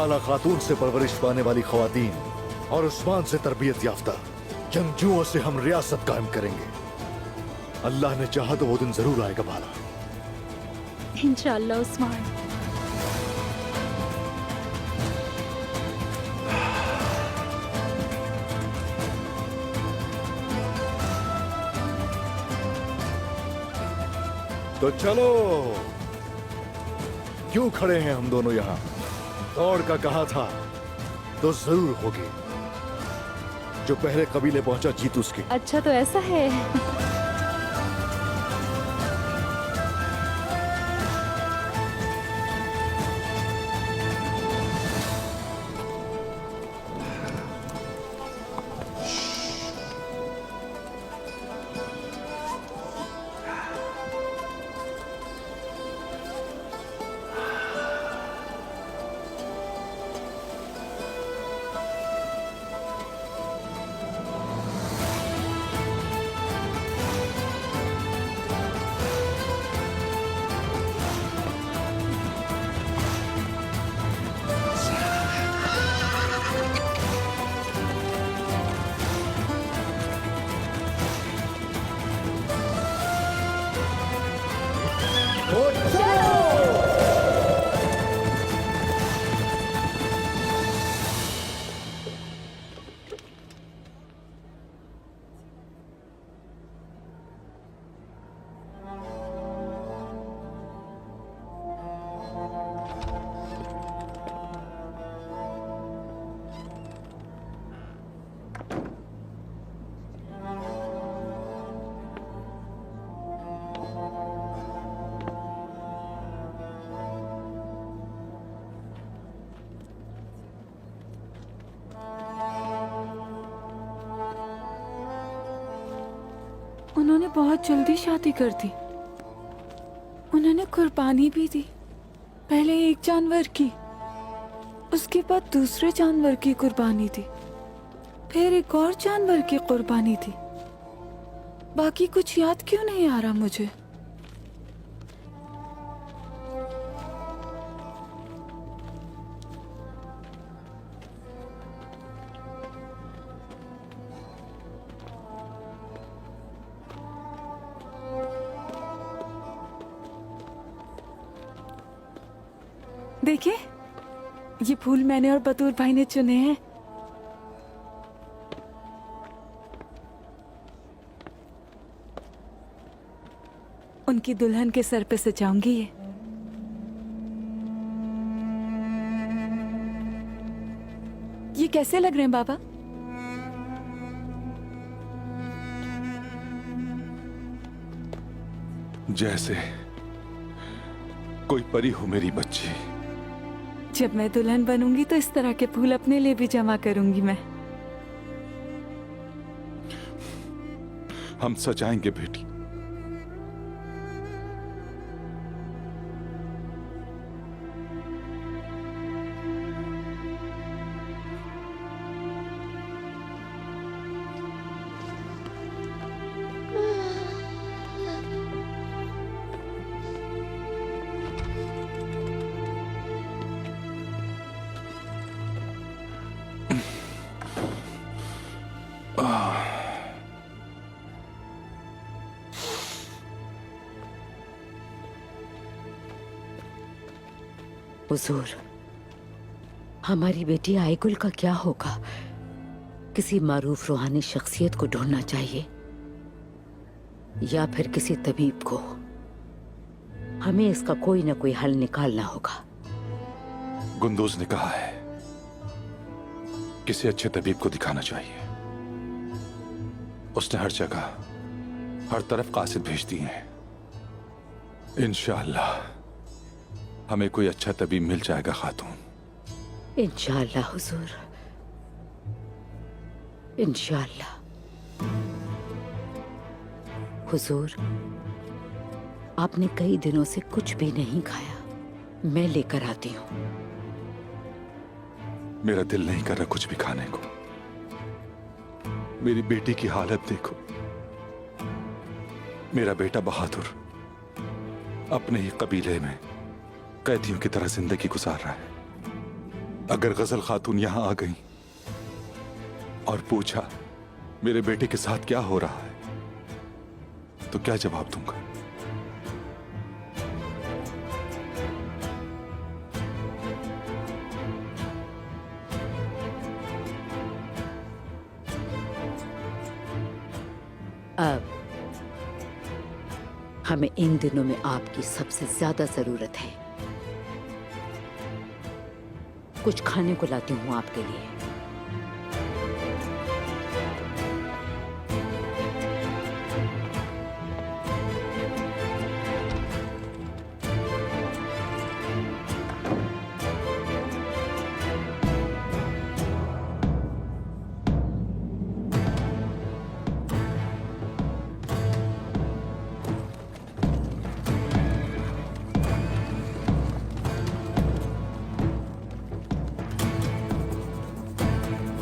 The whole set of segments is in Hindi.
आला खातून से परवरिश पाने वाली ख्वातीन और उस्मान से तरबियत याफ्ता जंगजुओं से हम रियासत कायम करेंगे। अल्लाह ने चाहा तो वो दिन जरूर आएगा भाला। इंशाअल्लाह उस्मान। तो चलो, क्यों खड़े हैं हम दोनों यहां? दौड़ का कहा था तो जरूर होगी। जो पहले कबीले पहुंचा जीत उसकी। अच्छा तो ऐसा है। उन्होंने बहुत जल्दी शादी कर दी। उन्होंने कुर्बानी भी दी। पहले एक जानवर की, उसके बाद दूसरे जानवर की कुर्बानी दी, फिर एक और जानवर की कुर्बानी दी। बाकी कुछ याद क्यों नहीं आ रहा मुझे? देखिए, ये फूल मैंने और बतूर भाई ने चुने हैं। उनकी दुल्हन के सर पे सजाऊंगी ये। ये कैसे लग रहे हैं बाबा? जैसे कोई परी हो मेरी बच्ची। जब मैं दुल्हन बनूंगी तो इस तरह के फूल अपने लिए भी जमा करूंगी मैं। हम सजाएंगे बेटी। हुजूर, हमारी बेटी आयगुल का क्या होगा? किसी मारूफ रूहानी शख्सियत को ढूंढना चाहिए या फिर किसी तबीब को। हमें इसका कोई ना कोई हल निकालना होगा। गुंदोज ने कहा है किसी अच्छे तबीब को दिखाना चाहिए। उसने हर जगह, हर तरफ कासिद भेज दिए हैं। इंशाअल्लाह हमें कोई अच्छा तबीब मिल जाएगा खातून। इंशाअल्लाह हुजूर, इंशाअल्लाह। हुजूर, आपने कई दिनों से कुछ भी नहीं खाया। मैं लेकर आती हूँ। मेरा दिल नहीं कर रहा कुछ भी खाने को। मेरी बेटी की हालत देखो। मेरा बेटा बहादुर अपने ही कबीले में कैदियों की तरह जिंदगी गुजार रहा है। अगर गजल खातून यहां आ गई और पूछा मेरे बेटे के साथ क्या हो रहा है तो क्या जवाब दूंगा? अब हमें इन दिनों में आपकी सबसे ज्यादा जरूरत है। कुछ खाने को लाती हूं आपके लिए।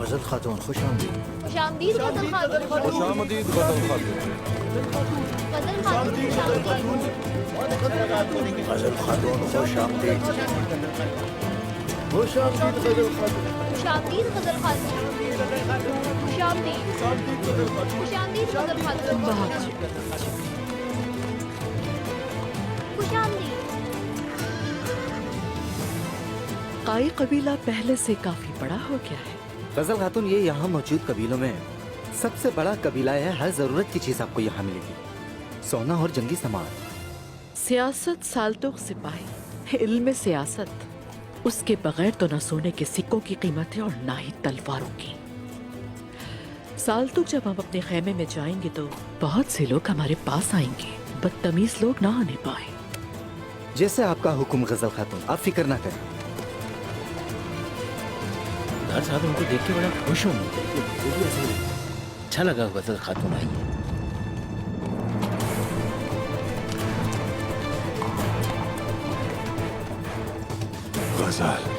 गजल खातून खुश आमदीद। खुशामदीद गजल खातून। खुशामदीद गजल खातून। गजल खातून खुशामदीद। गजल खातून खुश आमदीद। खुश आमदीद गजल खातून। खुशामदीद गजल खातून। खुशामदीद। खुशामदीद गजल खातून। खुशामदीद। काई कबीला पहले से काफी बड़ा हो गया है। गजल खातून, ये यहाँ मौजूद कबीलों में सबसे बड़ा कबीला है। हर जरूरत की चीज आपको यहाँ मिलेगी, सोना और जंगी सामान। सियासत साल्तुक सिपाही, इल्म सियासत, उसके बगैर तो न सोने के सिक्कों की कीमत है और ना ही तलवारों की। साल्तुक जब हम अपने खेमे में जाएंगे तो बहुत से लोग हमारे पास आएंगे, बदतमीज लोग ना आने पाए। जैसे आपका हुक्म गजल खातून, आप फिक्र ना करें। साहब उनको देख के बड़ा खुश हूँ। अच्छा लगा गजल खातून आई है। गजल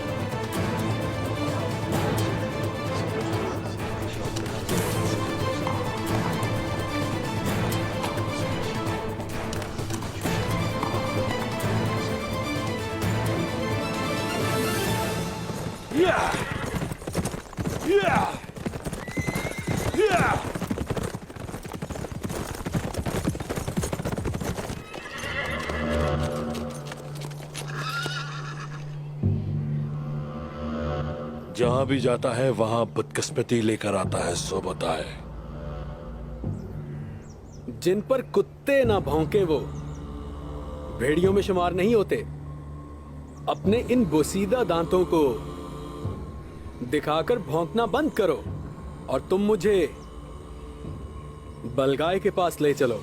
जहां भी जाता है वहां बदकिस्मती लेकर आता है, सो बताए। जिन पर कुत्ते ना भौंके वो भेड़ियों में शुमार नहीं होते। अपने इन बोसीदा दांतों को दिखाकर भौंकना बंद करो और तुम मुझे बलगाय के पास ले चलो।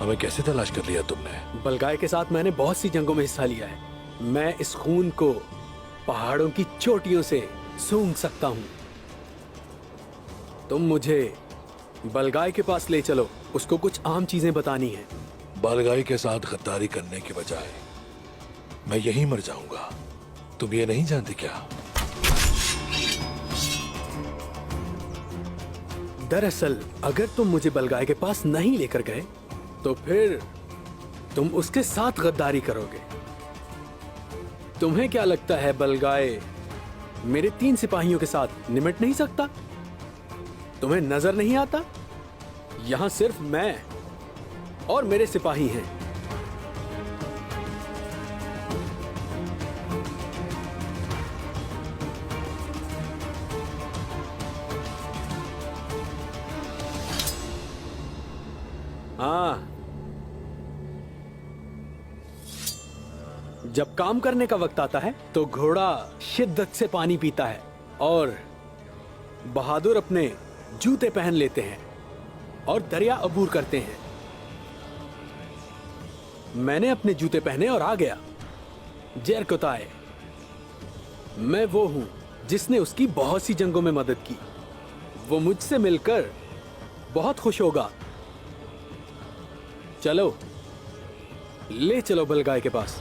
हमें कैसे तलाश कर लिया तुमने? बलगाय के साथ मैंने बहुत सी जंगों में हिस्सा लिया है। मैं इस खून को पहाड़ों की चोटियों से सूंघ सकता हूं। तुम मुझे बलगाय के पास ले चलो, उसको कुछ आम चीजें बतानी है। बालगाई के साथ गद्दारी करने के बजाय मैं यहीं मर जाऊंगा। तुम ये नहीं जानते क्या? दरअसल अगर तुम मुझे बलगाय के पास नहीं लेकर गए तो फिर तुम उसके साथ गद्दारी करोगे। तुम्हें क्या लगता है बलगाय मेरे 3 सिपाहियों के साथ निमट नहीं सकता? तुम्हें नजर नहीं आता? यहां सिर्फ मैं और मेरे सिपाही हैं। हाँ, जब काम करने का वक्त आता है तो घोड़ा शिद्दत से पानी पीता है और बहादुर अपने जूते पहन लेते हैं और दरिया अबूर करते हैं। मैंने अपने जूते पहने और आ गया। जरकोताए, मैं वो हूं जिसने उसकी बहुत सी जंगों में मदद की। वो मुझसे मिलकर बहुत खुश होगा। चलो ले चलो बलगाय के पास।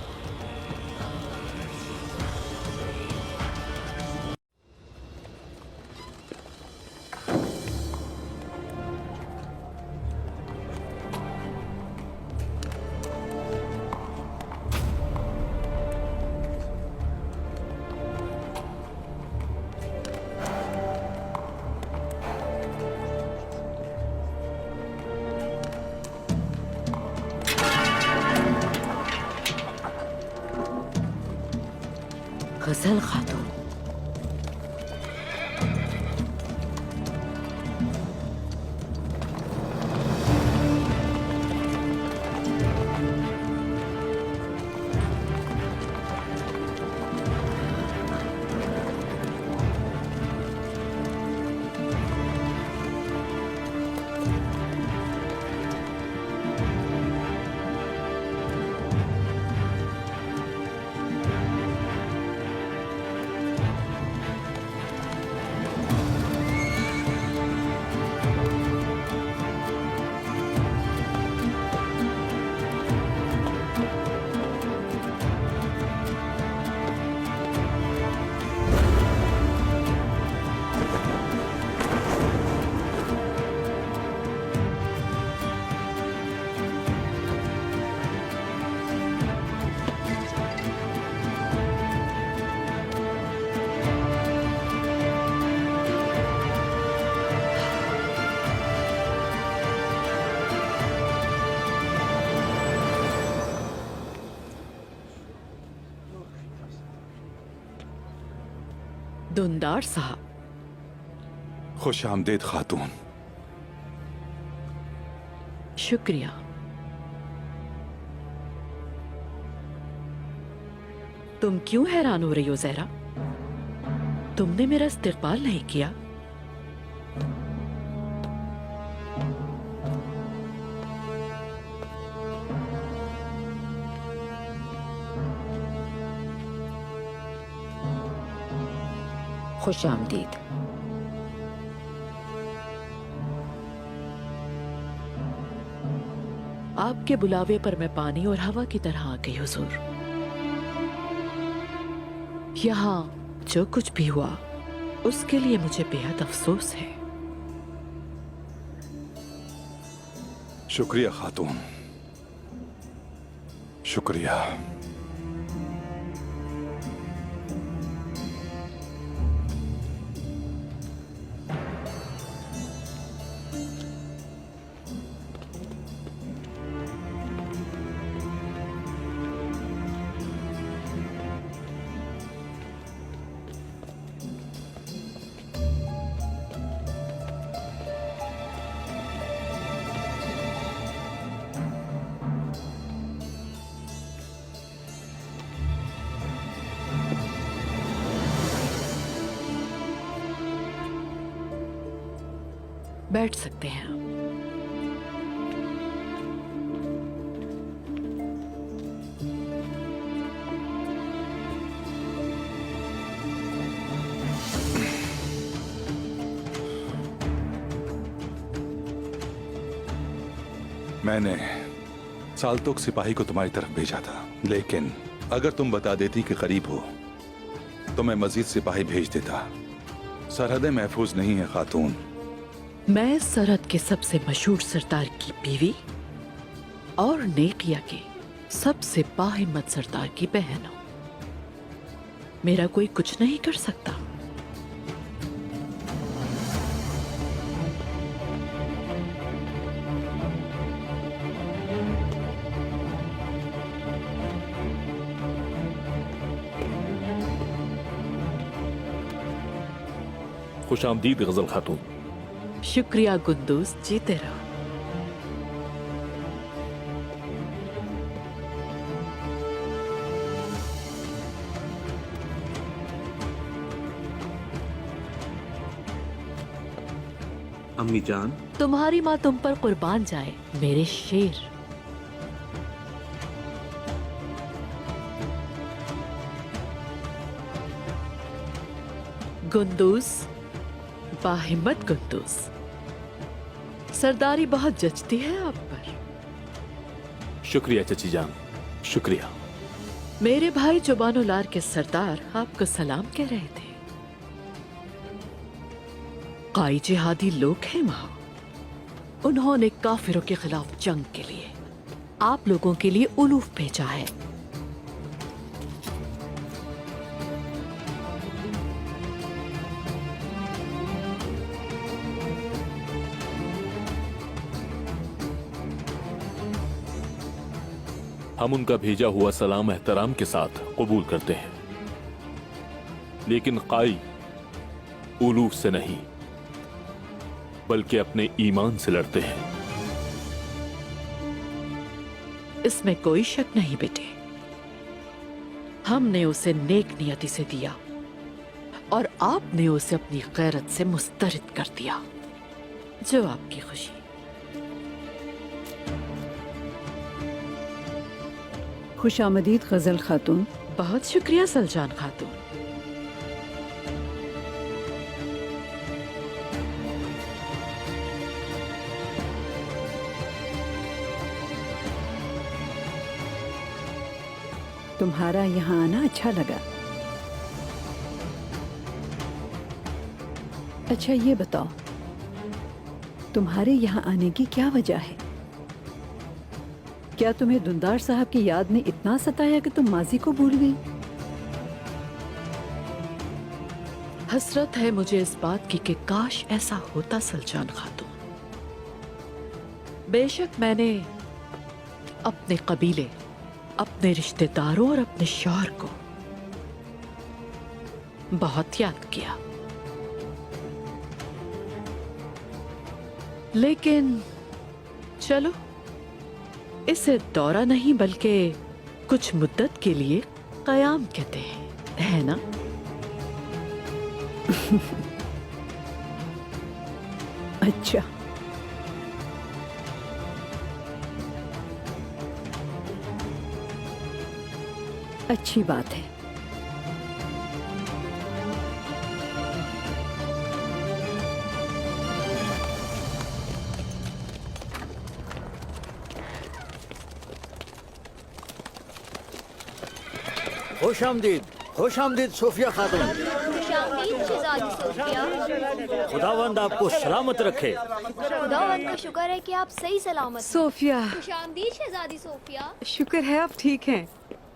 गजल खातून। दुंदार साहब, खुश आमदेद खातून। शुक्रिया। तुम क्यों हैरान हो रही हो ज़हरा? तुमने मेरा इस्तकबाल नहीं किया। खुश आमदीद। आपके बुलावे पर मैं पानी और हवा की तरह आ गई हुजूर। यहाँ जो कुछ भी हुआ उसके लिए मुझे बेहद अफसोस है। शुक्रिया खातून, शुक्रिया। बैठ सकते हैं आप। मैंने साल्तोक सिपाही को तुम्हारी तरफ भेजा था, लेकिन अगर तुम बता देती कि करीब हो तो मैं मजीद सिपाही भेज देता। सरहदें महफूज नहीं है खातून। मैं सरहद के सबसे मशहूर सरदार की बीवी और नेकिया के सबसे बाहिम्मत सरदार की बहन हूं। मेरा कोई कुछ नहीं कर सकता। खुश आमदीद गजल खातून। शुक्रिया गुंदूस, जीते रहो। अम्मी जान, तुम्हारी माँ तुम पर कुर्बान जाए मेरे शेर। गुंदूस, बाहिम्मत गुंदूस, सरदारी बहुत जचती है आप पर। शुक्रिया चची जान। शुक्रिया। मेरे भाई जुबानुलार के सरदार आपको सलाम कह रहे थे। काई जिहादी लोग हैं वहां। उन्होंने काफिरों के खिलाफ जंग के लिए आप लोगों के लिए उलूफ भेजा है। हम उनका भेजा हुआ सलाम एहतराम के साथ कबूल करते हैं, लेकिन काई उलूफ से नहीं बल्कि अपने ईमान से लड़ते हैं। इसमें कोई शक नहीं बेटे। हमने उसे नेक नियति से दिया और आपने उसे अपनी गैरत से मुस्तरद कर दिया, जो आपकी खुशी। खुशामदीद गजल खातून। बहुत शुक्रिया सलजान खातून। तुम्हारा यहाँ आना अच्छा लगा। अच्छा ये बताओ, तुम्हारे यहाँ आने की क्या वजह है? क्या तुम्हें दुंदार साहब की याद ने इतना सताया कि तुम माजी को भूल गई? हसरत है मुझे इस बात की कि काश ऐसा होता सलजान खातून। बेशक मैंने अपने कबीले, अपने रिश्तेदारों और अपने शौहर को बहुत याद किया, लेकिन चलो इसे दौरा नहीं बल्कि कुछ मुद्दत के लिए कयाम कहते हैं, है ना? अच्छा, अच्छी बात है। खुश आमदीद सोफिया खातून। खुशामदीद शहजादी सोफिया। खुदावंद आपको सलामत रखे। खुदावंद का शुक्र है कि आप सही सलामत। सोफिया, खुशामदीद शहजादी सोफिया। शुक्र है आप ठीक हैं।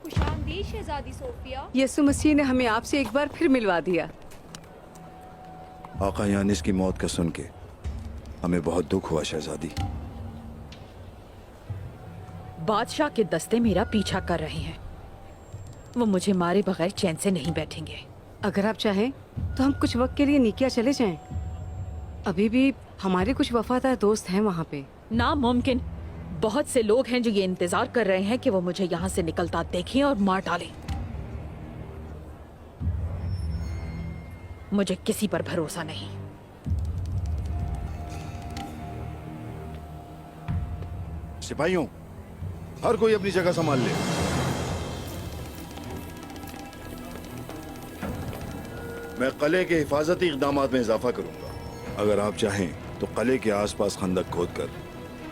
खुशामदीद शहजादी सोफिया। यसु मसीह ने हमें आपसे एक बार फिर मिलवा दिया। आका यानिस की मौत का सुन के हमें बहुत दुख हुआ शहजादी। बादशाह के दस्ते मेरा पीछा कर रहे हैं। वो मुझे मारे बगैर चैन से नहीं बैठेंगे। अगर आप चाहें तो हम कुछ वक्त के लिए निकिया चले जाएं। अभी भी हमारे कुछ वफादार दोस्त हैं वहाँ पे। नामुमकिन। बहुत से लोग हैं जो ये इंतजार कर रहे हैं कि वो मुझे यहाँ से निकलता देखें और मार डालें। मुझे किसी पर भरोसा नहीं। सिपाहियों, हर कोई अपनी जगह संभाल ले। मैं किले के हिफाजती इक़दामात में इजाफा करूंगा। अगर आप चाहें तो किले के आसपास खंदक खोदकर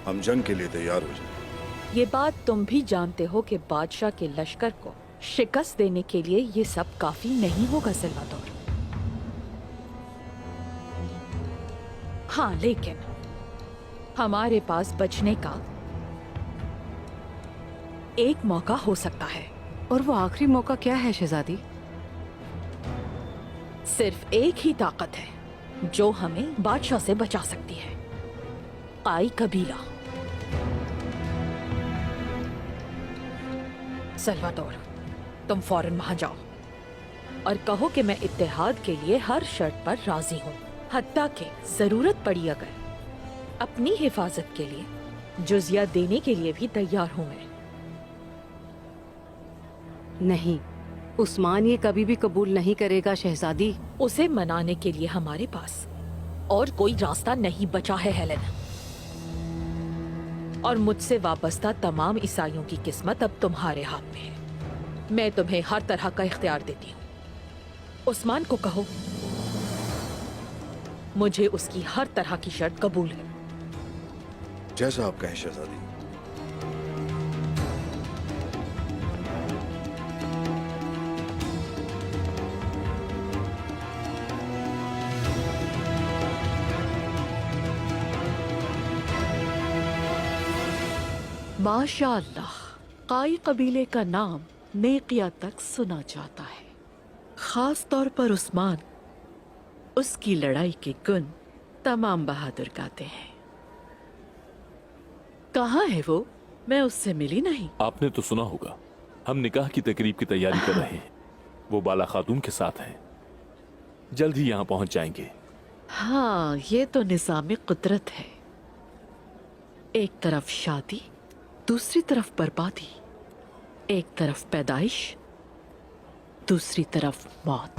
हम जंग के लिए तैयार हो जाएं। ये बात तुम भी जानते हो कि बादशाह के लश्कर को शिकस्त देने के लिए ये सब काफी नहीं होगा सल्वाडोर। हाँ, लेकिन हमारे पास बचने का एक मौका हो सकता है। और वो आखिरी मौका क्या है शहजादी? सिर्फ एक ही ताकत है जो हमें बादशाह से बचा सकती है। काई कबीला। सल्वाडोर, तुम फौरन वहां जाओ और कहो कि मैं इत्तेहाद के लिए हर शर्त पर राजी हूं, हत्ता कि जरूरत पड़ी अगर अपनी हिफाजत के लिए जुजिया देने के लिए भी तैयार हूं मैं। नहीं, उस्मान ये कभी भी कबूल नहीं करेगा शहजादी। उसे मनाने के लिए हमारे पास और कोई रास्ता नहीं बचा है हेलेन। और मुझसे वाबस्ता तमाम ईसाइयों की किस्मत अब तुम्हारे हाथ में है। मैं तुम्हें हर तरह का इख्तियार देती हूँ। उस्मान को कहो मुझे उसकी हर तरह की शर्त कबूल है। जैसा आप कहें शहजादी। माशाअल्लाह, काई कबीले का नाम नेकिया तक सुना जाता है। खास तौर पर उस्मान, उसकी लड़ाई के गुण तमाम बहादुर गाते हैं। कहाँ है वो? मैं उससे मिली नहीं। आपने तो सुना होगा, हम निकाह की तकरीब की तैयारी कर रहे हैं। वो बाला खातून के साथ हैं, जल्द ही यहाँ पहुंच जाएंगे। हाँ, ये तो निज़ाम कुदरत है। एक तरफ शादी, दूसरी तरफ बर्बादी। एक तरफ पैदाइश, दूसरी तरफ मौत।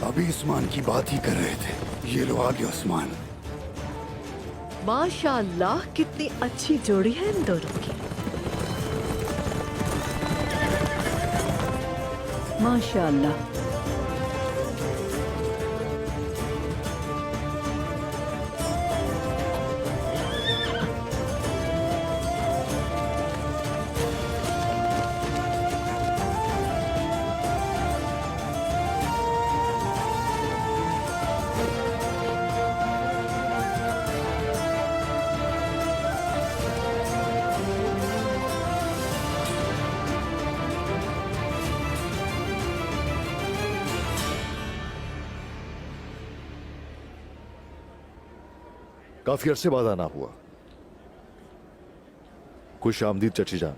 अभी उस्मान की बात ही कर रहे थे। ये लो आ गया उस्मान। माशाअल्लाह, कितनी अच्छी जोड़ी है इन दोनों की। माशाअल्लाह। काफी अरसे बाद आना हुआ। खुश आमदीद चची जान।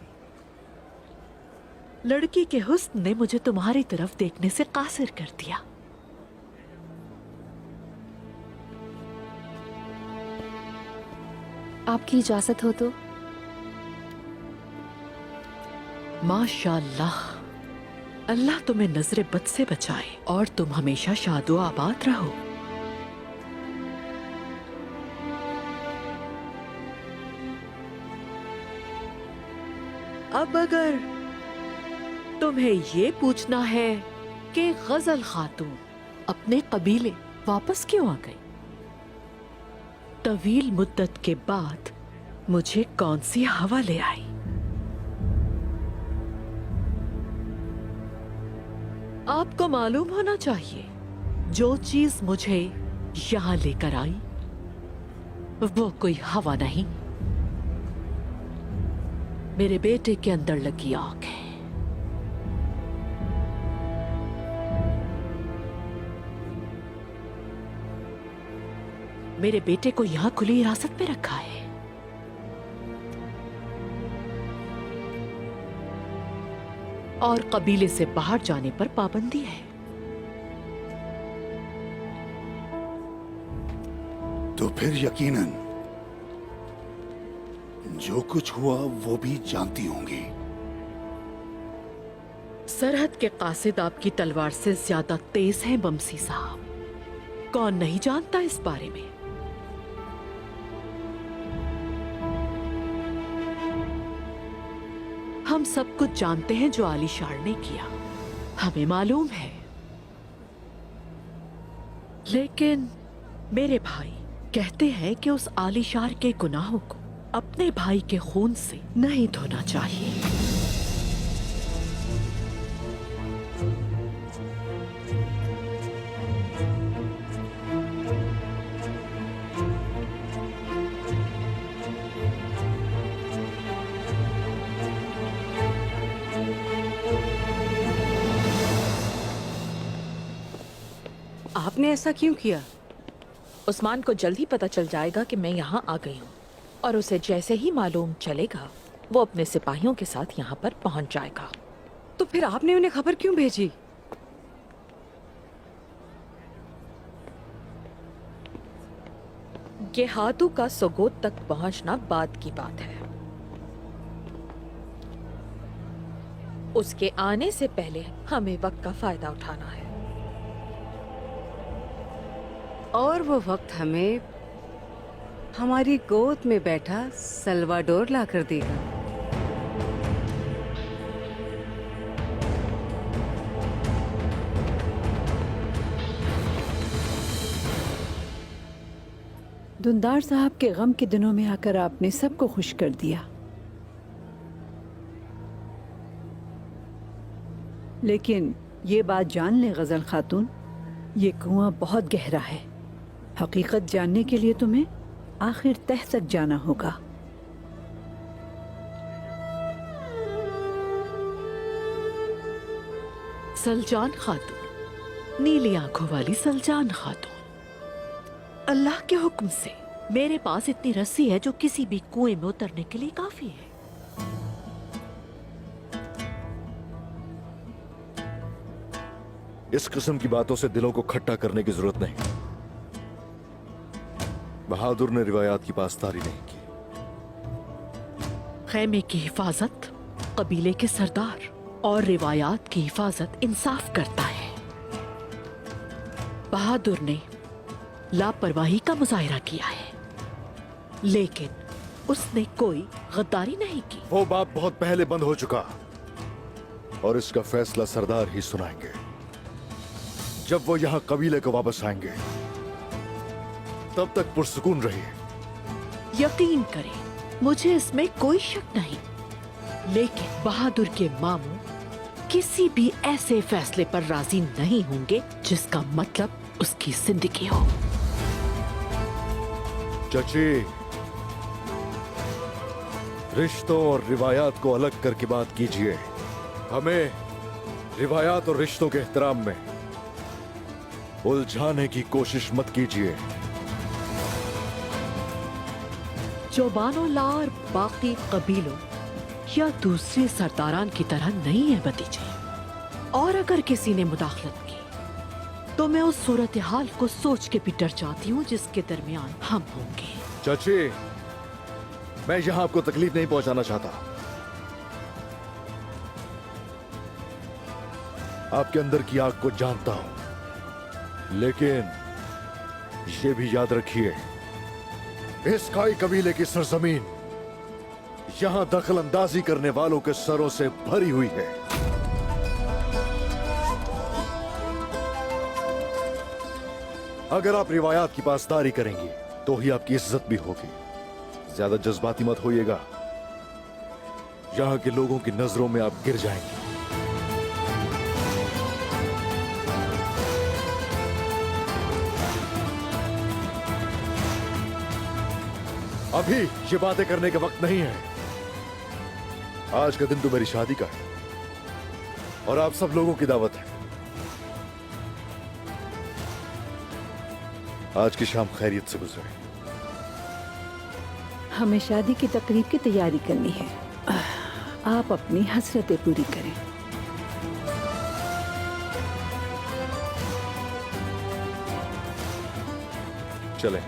लड़की के हुस्न ने मुझे तुम्हारी तरफ देखने से कासिर कर दिया। आपकी इजाजत हो तो। माशाअल्लाह, अल्लाह तुम्हें नजरे बद से बचाए और तुम हमेशा शादो आबाद रहो। अब अगर तुम्हें ये पूछना है कि गजल खातून अपने कबीले वापस क्यों आ गई, तवील मुद्दत के बाद मुझे कौन सी हवा ले आई। आपको मालूम होना चाहिए, जो चीज मुझे यहां लेकर आई वो कोई हवा नहीं, मेरे बेटे के अंदर लगी आग है। मेरे बेटे को यहां खुली हिरासत में रखा है। और कबीले से बाहर जाने पर पाबंदी है। तो फिर यकीनन जो कुछ हुआ वो भी जानती होंगी। सरहद के कासिद आपकी तलवार से ज्यादा तेज हैं बमसी साहब। कौन नहीं जानता इस बारे में। हम सब कुछ जानते हैं जो आलीशार ने किया, हमें मालूम है। लेकिन मेरे भाई कहते हैं कि उस आलीशार के गुनाहों को अपने भाई के खून से नहीं धोना चाहिए। आपने ऐसा क्यों किया? उस्मान को जल्द ही पता चल जाएगा कि मैं यहाँ आ गई हूँ, और उसे जैसे ही मालूम चलेगा वो अपने सिपाहियों के साथ यहाँ पर पहुँच जाएगा। तो फिर आपने उन्हें खबर क्यों भेजी? गेहातू का सोगोत तक पहुँचना बाद की बात है। उसके आने से पहले हमें वक्त का फायदा उठाना है। और वो वक्त हमें हमारी गोद में बैठा सल्वाडोर लाकर देगा। दुंदार साहब के गम के दिनों में आकर आपने सबको खुश कर दिया, लेकिन ये बात जान ले गजल खातून, ये कुआं बहुत गहरा है। हकीकत जानने के लिए तुम्हें आखिर तह तक जाना होगा। सलजान खातून, नीली आंखों वाली सलजान खातून, अल्लाह के हुक्म से मेरे पास इतनी रस्सी है जो किसी भी कुएं में उतरने के लिए काफी है। इस किस्म की बातों से दिलों को खट्टा करने की जरूरत नहीं। बहादुर ने रिवायात की पासदारी नहीं की। खैमे की हिफाजत कबीले के सरदार और रिवायात की हिफाजत इंसाफ करता है। बहादुर ने लापरवाही का मुजाहिरा किया है, लेकिन उसने कोई गद्दारी नहीं की। वो बात बहुत पहले बंद हो चुका और इसका फैसला सरदार ही सुनाएंगे जब वो यहां कबीले को वापस आएंगे। तब तक पुरसुकून रहिए। यकीन करें, मुझे इसमें कोई शक नहीं, लेकिन बहादुर के मामू किसी भी ऐसे फैसले पर राजी नहीं होंगे जिसका मतलब उसकी जिंदगी हो। चाची, रिश्तों और रिवायात को अलग करके बात कीजिए। हमें रिवायात और रिश्तों के एहतराम में उलझाने की कोशिश मत कीजिए। चौबानोला और बाकी कबीलों या दूसरे सरदारान की तरह नहीं है भतीजे, और अगर किसी ने मुदाखलत की तो मैं उस सूरत हाल को सोच के भी डर जाती हूँ जिसके दरमियान हम होंगे। चाची, मैं यहां आपको तकलीफ नहीं पहुंचाना चाहता। आपके अंदर की आग को जानता हूं, लेकिन ये भी याद रखिए, इस काई कबीले की सरजमीन यहां दखल अंदाजी करने वालों के सरों से भरी हुई है। अगर आप रिवायात की पासदारी करेंगी तो ही आपकी इज्जत भी होगी। ज्यादा जज्बाती मत होइएगा, यहां के लोगों की नजरों में आप गिर जाएंगे। अभी ये बातें करने का वक्त नहीं है। आज का दिन तो मेरी शादी का है और आप सब लोगों की दावत है। आज की शाम खैरियत से गुजरे। हमें शादी की तकरीब की तैयारी करनी है। आप अपनी हसरतें पूरी करें। चलें।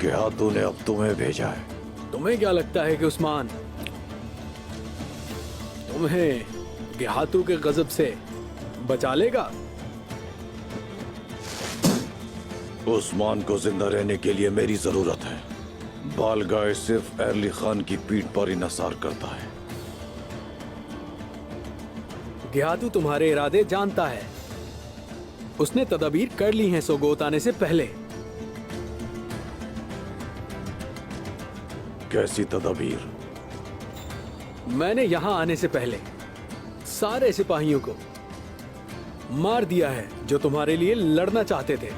गेहातू ने अब तुम्हें भेजा है। तुम्हें क्या लगता है कि उस्मान तुम्हें गेहातू के गजब से बचा लेगा? उस्मान को जिंदा रहने के लिए मेरी जरूरत है। बालगाय सिर्फ अली खान की पीठ पर इन्हिसार करता है। गेहातू तुम्हारे इरादे जानता है। उसने तदबीर कर ली हैं सोगोत आने से पहले। कैसी तदबीर? मैंने यहां आने से पहले सारे सिपाहियों को मार दिया है जो तुम्हारे लिए लड़ना चाहते थे।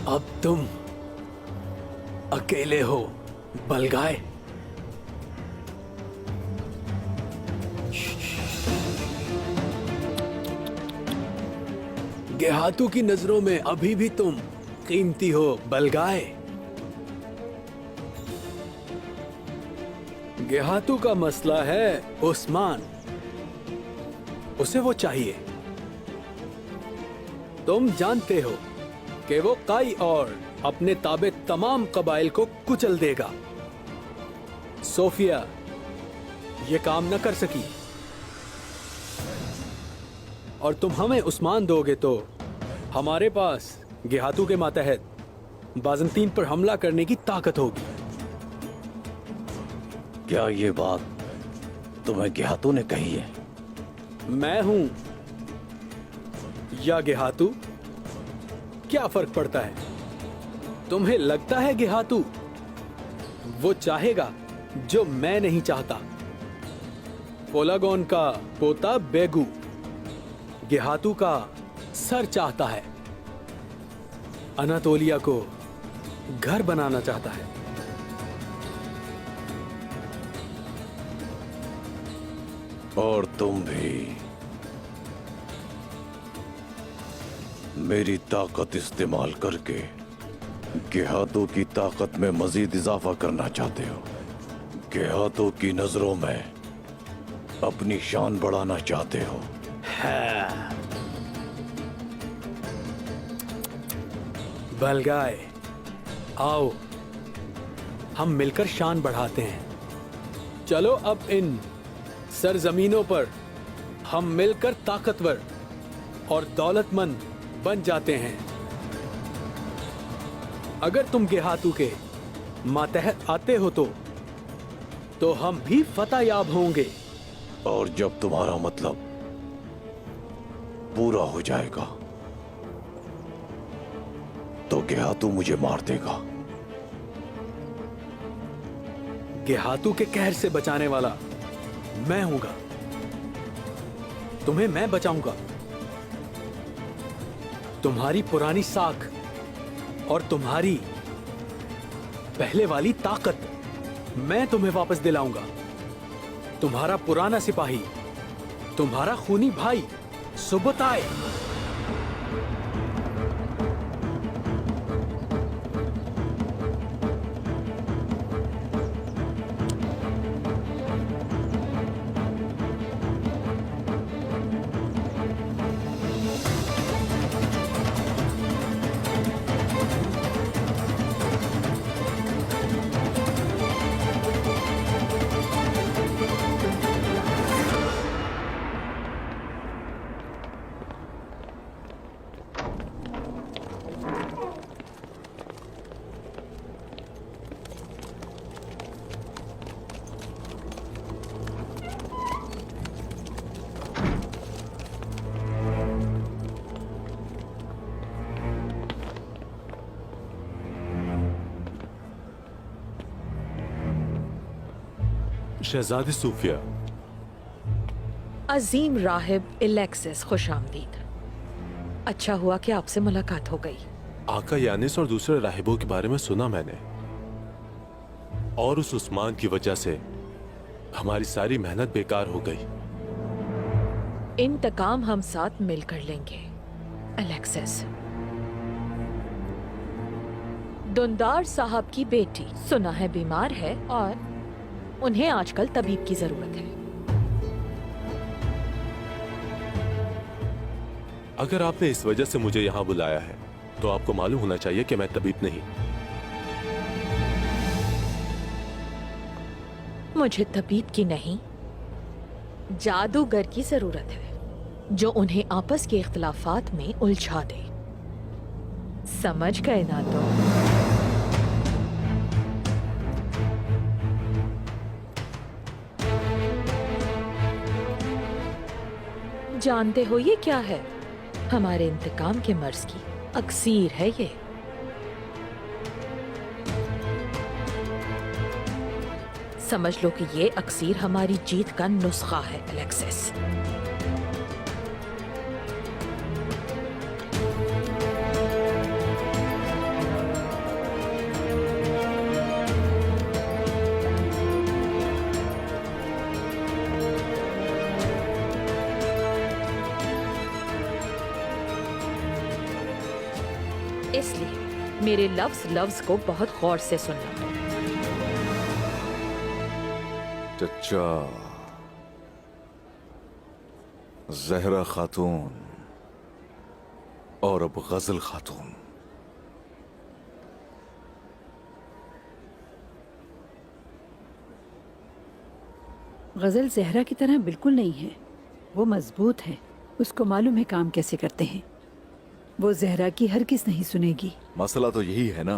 अब तुम अकेले हो बलगाय। गेहातू की नजरों में अभी भी तुम कीमती हो बलगाय। गेहातू का मसला है उस्मान। उसे वो चाहिए। तुम जानते हो कि वो काई और अपने ताबे तमाम कबाइल को कुचल देगा। सोफिया ये काम न कर सकी और तुम हमें उस्मान दोगे तो हमारे पास गेहातू के मातहत बाज़ंतीन पर हमला करने की ताकत होगी। क्या ये बात तुम्हें गेहातू ने कही है? मैं हूं या गेहातू, क्या फर्क पड़ता है? तुम्हें लगता है गेहातू वो चाहेगा जो मैं नहीं चाहता? पोलागोन का पोता बेगू गेहातू का सर चाहता है। अनातोलिया को घर बनाना चाहता है। और तुम भी मेरी ताकत इस्तेमाल करके गेहातू की ताकत में मजीद इजाफा करना चाहते हो। गेहातू की नजरों में अपनी शान बढ़ाना चाहते हो। बलगाय आओ हम मिलकर शान बढ़ाते हैं। चलो अब इन सरजमीनों पर हम मिलकर ताकतवर और दौलतमंद बन जाते हैं। अगर तुम गेहातू के मातहत आते हो तो हम भी फतह याब होंगे। और जब तुम्हारा मतलब पूरा हो जाएगा तो गेहातू मुझे मार देगा। गेहातू के कहर से बचाने वाला मैं हूंगा। तुम्हें मैं बचाऊंगा। तुम्हारी पुरानी साख और तुम्हारी पहले वाली ताकत मैं तुम्हें वापस दिलाऊंगा। तुम्हारा पुराना सिपाही, तुम्हारा खूनी भाई सुबताई। शहजादी सूफिया। अजीम राहिब इलेक्सिस, खुश आमदीद। अच्छा हुआ कि आपसे मुलाकात हो गई। आका यानिस और दूसरे राहिबों के बारे में सुना मैंने, और उस उस्मान की वजह से हमारी सारी मेहनत बेकार हो गई। इंतकाम हम साथ मिलकर लेंगे, अलेक्सिस। दुंदार साहब की बेटी सुना है बीमार है और उन्हें आजकल तबीब की जरूरत है। अगर आपने इस वजह से मुझे यहाँ बुलाया है तो आपको मालूम होना चाहिए कि मैं तबीब नहीं। मुझे तबीब की नहीं, जादूगर की जरूरत है जो उन्हें आपस के इख्तिलाफात में उलझा दे। समझ गए ना? तो जानते हो ये क्या है? हमारे इंतकाम के मर्ज की अक्सीर है ये। समझ लो कि ये अक्सीर हमारी जीत का नुस्खा है अलेक्सिस। इसलिए मेरे लफ्ज को बहुत गौर से सुनना। चचा, जहरा खातून और अब गजल खातून। गजल जहरा की तरह बिल्कुल नहीं है। वो मजबूत है, उसको मालूम है काम कैसे करते हैं। वो जहरा की हर किस नहीं सुनेगी। मसला तो यही है ना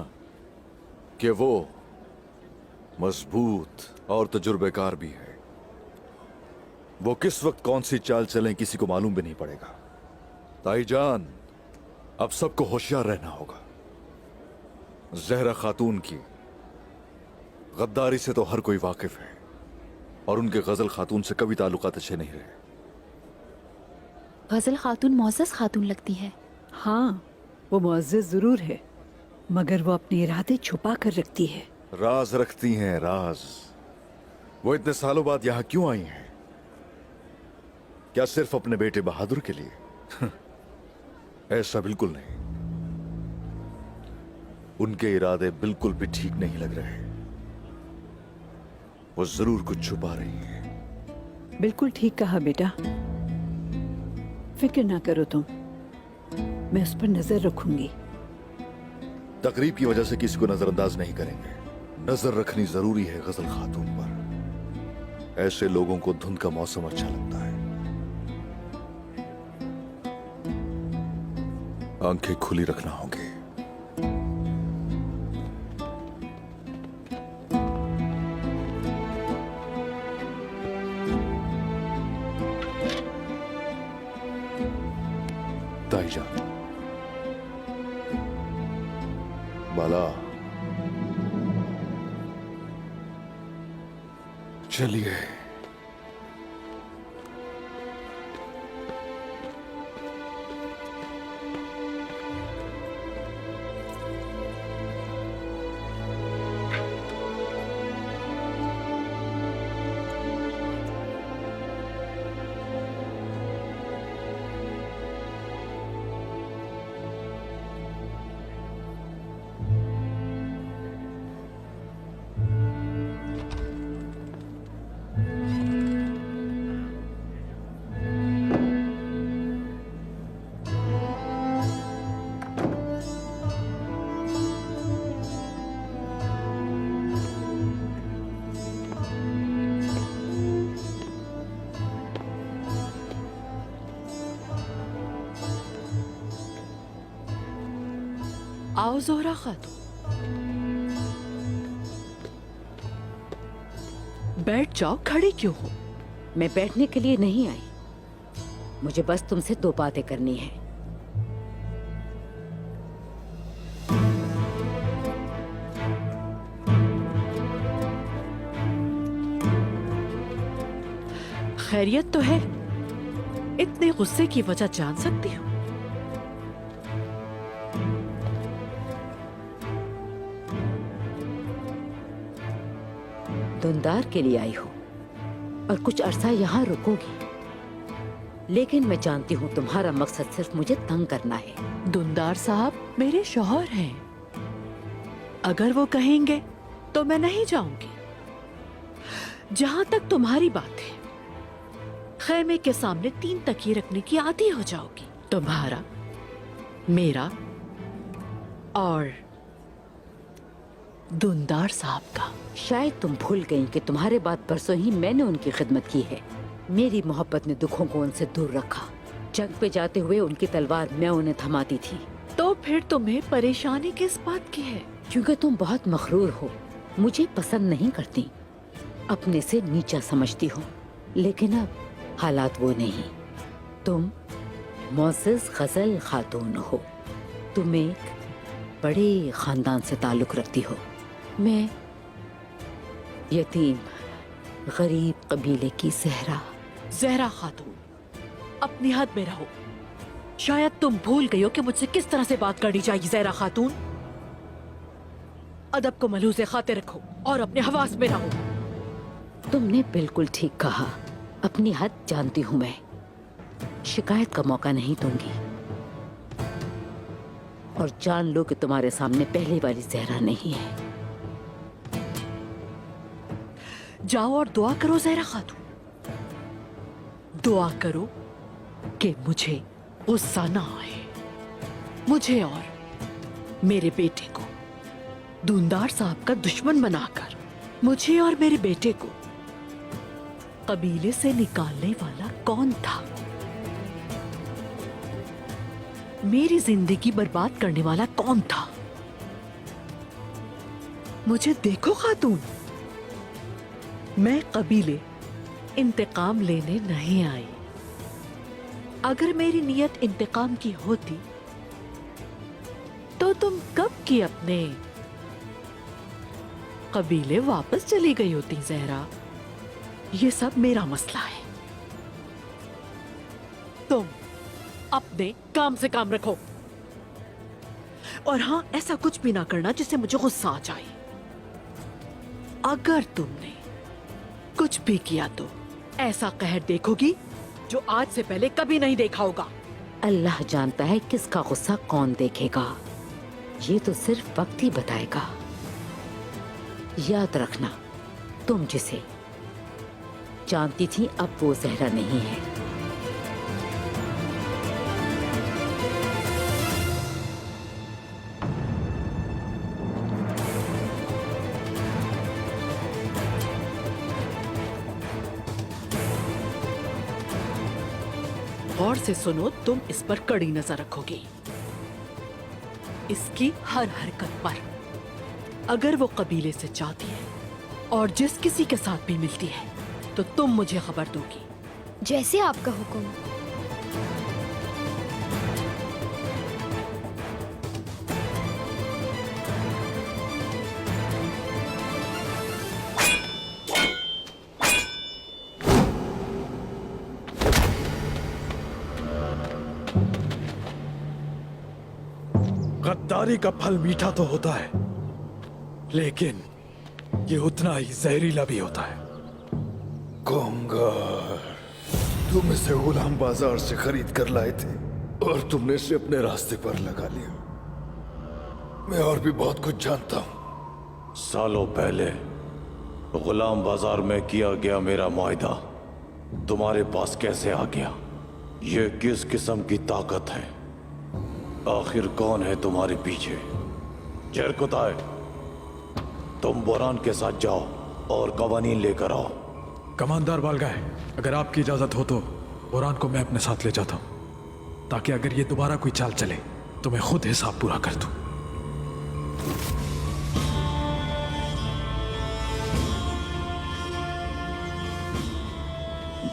कि वो मजबूत और तजुर्बेकार भी है। वो किस वक्त कौन सी चाल चलें किसी को मालूम भी नहीं पड़ेगा। ताईजान, अब सबको होशियार रहना होगा। जहरा खातून की गद्दारी से तो हर कोई वाकिफ है और उनके गजल खातून से कभी ताल्लुकात अच्छे नहीं रहे। गजल खातून मोअज़्ज़ज़ खातून लगती है। हाँ, वो मुअज़्ज़ज़ जरूर है, मगर वो अपने इरादे छुपा कर रखती है। राज रखती हैं, राज। वो इतने सालों बाद यहां क्यों आई हैं? क्या सिर्फ अपने बेटे बहादुर के लिए? ऐसा बिल्कुल नहीं। उनके इरादे बिल्कुल भी ठीक नहीं लग रहे। वो जरूर कुछ छुपा रही हैं। बिल्कुल ठीक कहा बेटा, फिक्र ना करो तुम, मैं उस पर नजर रखूंगी। तकरीब की वजह से किसी को नजरअंदाज नहीं करेंगे। नजर रखनी जरूरी है गजल खातून पर। ऐसे लोगों को धुंध का मौसम अच्छा लगता है। आंखें खुली रखना होंगी। ताईजान, बाला, चलिए। आओ ज़ोहरा खातून, बैठ जाओ। खड़ी क्यों हो? मैं बैठने के लिए नहीं आई, मुझे बस तुमसे दो बातें करनी है। खैरियत तो है? इतने गुस्से की वजह जान सकती हूँ? दुंदार के लिए आई हो और कुछ अरसा यहाँ रुकोगी, लेकिन मैं जानती हूँ तुम्हारा मकसद सिर्फ मुझे तंग करना है। दुंदार साहब मेरे शौहर हैं। अगर वो कहेंगे तो मैं नहीं जाऊंगी। जहां तक तुम्हारी बात है, खैमे के सामने 3 तकिए रखने की आदी हो जाओगी, तुम्हारा, मेरा और दुंदार साहब का। शायद तुम भूल गई कि तुम्हारे बाद परसों ही मैंने उनकी खिदमत की है। मेरी मोहब्बत ने दुखों को उनसे दूर रखा। जंग पे जाते हुए उनकी तलवार मैं उन्हें थमाती थी। तो फिर तुम्हें परेशानी किस बात की है? क्योंकि तुम बहुत मखरूर हो, मुझे पसंद नहीं करती, अपने से नीचा समझती हो। लेकिन अब हालात वो नहीं। तुम मोअज़्ज़ज़ गजल खातून हो, तुम एक बड़े खानदान से ताल्लुक रखती हो। मैं यतीम गरीब कबीले की ज़हरा खातून, अपनी हद में रहो। शायद तुम भूल गई हो कि मुझसे किस तरह से बात करनी चाहिए। ज़हरा खातून, अदब को मलूज़े खातिर रखो और अपने हवास में रहो। तुमने बिल्कुल ठीक कहा, अपनी हद जानती हूँ मैं। शिकायत का मौका नहीं दूंगी। और जान लो कि तुम्हारे सामने पहली वाली ज़हरा नहीं है। जाओ और दुआ करो ज़हरा खातून, दुआ करो कि मुझे गुस्सा ना आए। मुझे और मेरे बेटे को दुंदार साहब का दुश्मन बनाकर मुझे और मेरे बेटे को कबीले से निकालने वाला कौन था? मेरी जिंदगी बर्बाद करने वाला कौन था? मुझे देखो खातून, मैं कबीले इंतकाम लेने नहीं आई। अगर मेरी नीयत इंतकाम की होती तो तुम कब की अपने कबीले वापस चली गई होती ज़हरा। ये सब मेरा मसला है। तुम अपने काम से काम रखो। और हाँ, ऐसा कुछ भी ना करना जिससे मुझे गुस्सा आ जाए। अगर तुमने कुछ भी किया तो ऐसा कहर देखोगी जो आज से पहले कभी नहीं देखा होगा। अल्लाह जानता है किसका गुस्सा कौन देखेगा, ये तो सिर्फ वक्त ही बताएगा। याद रखना, तुम जिसे जानती थी अब वो ज़हरा नहीं है। गौर से सुनो, तुम इस पर कड़ी नजर रखोगी, इसकी हर हरकत पर। अगर वो कबीले से जाती है और जिस किसी के साथ भी मिलती है तो तुम मुझे खबर दोगी। जैसे आपका हुक्म। गद्दारी का फल मीठा तो होता है, लेकिन ये उतना ही जहरीला भी होता है। कोंगार, तुम इसे गुलाम बाजार से खरीद कर लाए थे और तुमने इसे अपने रास्ते पर लगा लिया। मैं और भी बहुत कुछ जानता हूं। सालों पहले गुलाम बाजार में किया गया मेरा मुआहदा तुम्हारे पास कैसे आ गया? ये किस किस्म की ताकत है? आखिर कौन है तुम्हारे पीछे? जरकुताए, तुम बोरान के साथ जाओ और कवानीन लेकर आओ। कमांडर बालगाय, अगर आपकी इजाजत हो तो बोरान को मैं अपने साथ ले जाता हूं, ताकि अगर ये दोबारा कोई चाल चले तो मैं खुद हिसाब पूरा कर दूं।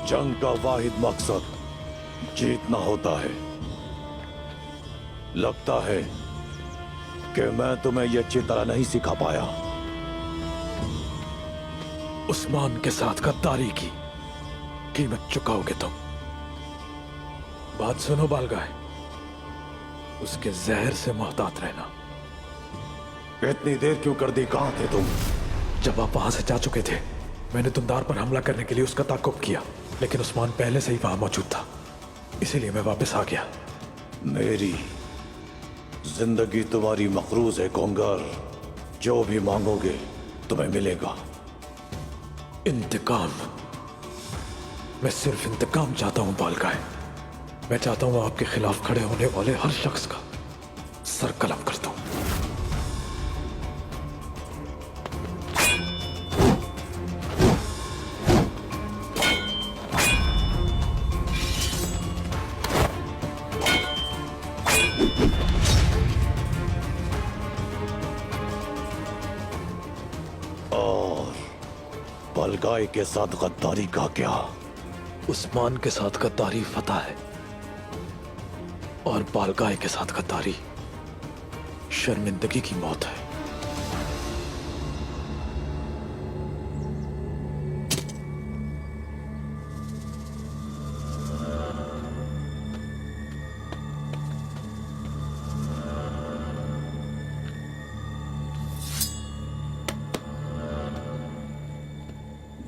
जंग का वाहिद मकसद जीतना होता है। लगता है कि मैं तुम्हें यह अच्छी तरह नहीं सिखा पाया। उस्मान के साथ गद्दारी की कीमत चुकाओगे तुम। बात सुनो बालगाय, उसके जहर से मोहतात रहना। इतनी देर क्यों कर दी? कहां थे तुम जब आप वहां से जा चुके थे? मैंने दुंदार पर हमला करने के लिए उसका ताक़ुब किया, लेकिन उस्मान पहले से ही वहां मौजूद था, इसीलिए मैं वापस आ गया। मेरी जिंदगी तुम्हारी मकरूज है कोंगार। जो भी मांगोगे तुम्हें मिलेगा। इंतकाम। मैं सिर्फ इंतकाम चाहता हूं बालगाय। मैं चाहता हूं आपके खिलाफ खड़े होने वाले हर शख्स का सर कलम कर दूं। और बलगाई के साथ गद्दारी का क्या? उस्मान के साथ गद्दारी फतह है और बालगाय के साथ गद्दारी शर्मिंदगी की मौत है।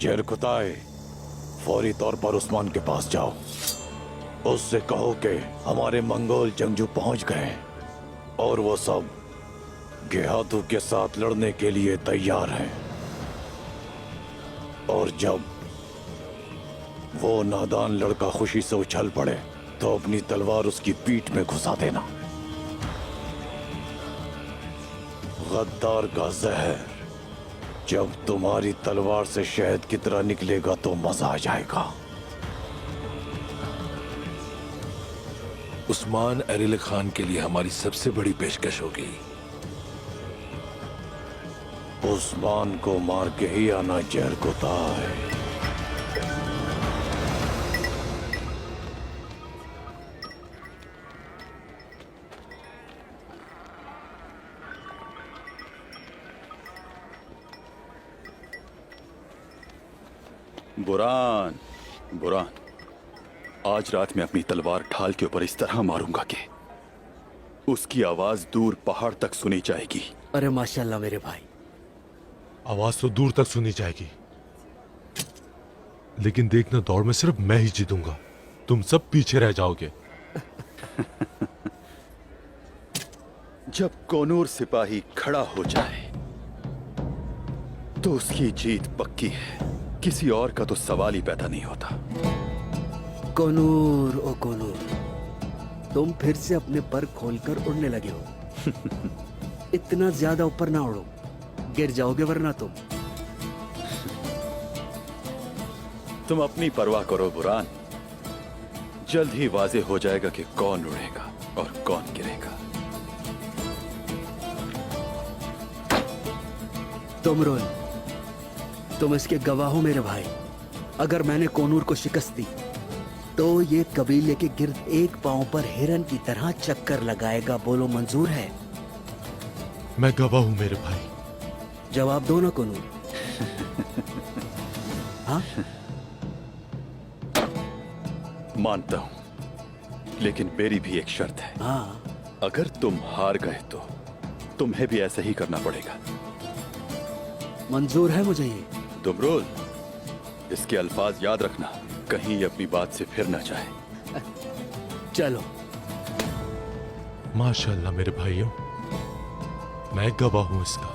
जेरकुताए, फौरी तौर पर उस्मान के पास जाओ। उससे कहो कि हमारे मंगोल जंगजू पहुंच गए और वो सब गेहातू के साथ लड़ने के लिए तैयार हैं। और जब वो नादान लड़का खुशी से उछल पड़े तो अपनी तलवार उसकी पीठ में घुसा देना। गद्दार का जहर जब तुम्हारी तलवार से शहद की तरह निकलेगा तो मजा आ जाएगा। उस्मान एरिल खान के लिए हमारी सबसे बड़ी पेशकश होगी। उस्मान को मार के ही आना जेरकुताए। बुरान, बुरान, आज रात मैं अपनी तलवार ढाल के ऊपर इस तरह मारूंगा कि उसकी आवाज दूर पहाड़ तक सुनी जाएगी। अरे माशाल्लाह मेरे भाई। आवाज तो दूर तक सुनी जाएगी, लेकिन देखना दौड़ में सिर्फ मैं ही जीतूंगा, तुम सब पीछे रह जाओगे। जब कोनूर सिपाही खड़ा हो जाए तो उसकी जीत पक्की है। किसी और का तो सवाल ही पैदा नहीं होता। कोनूर, ओ कोनूर, तुम फिर से अपने पर खोलकर उड़ने लगे हो। इतना ज्यादा ऊपर ना उड़ो, गिर जाओगे वरना तुम अपनी परवाह करो बुरान, जल्द ही वाजे हो जाएगा कि कौन उड़ेगा और कौन गिरेगा। तुम इसके गवाह हो मेरे भाई। अगर मैंने कोनूर को शिकस्त दी तो ये कबीले के गिर्द एक पांव पर हिरन की तरह चक्कर लगाएगा। बोलो मंजूर है? मैं गवाह हूं मेरे भाई। जवाब दो ना कोनूर। हाँ? मानता हूं, लेकिन मेरी भी एक शर्त है। हाँ? अगर तुम हार गए तो तुम्हें भी ऐसा ही करना पड़ेगा। मंजूर है मुझे ये। दुमरुल, इसके अल्फाज याद रखना, कहीं ये अपनी बात से फिर ना जाए। चलो। माशाल्लाह मेरे भाइयों, मैं गवाह हूं इसका।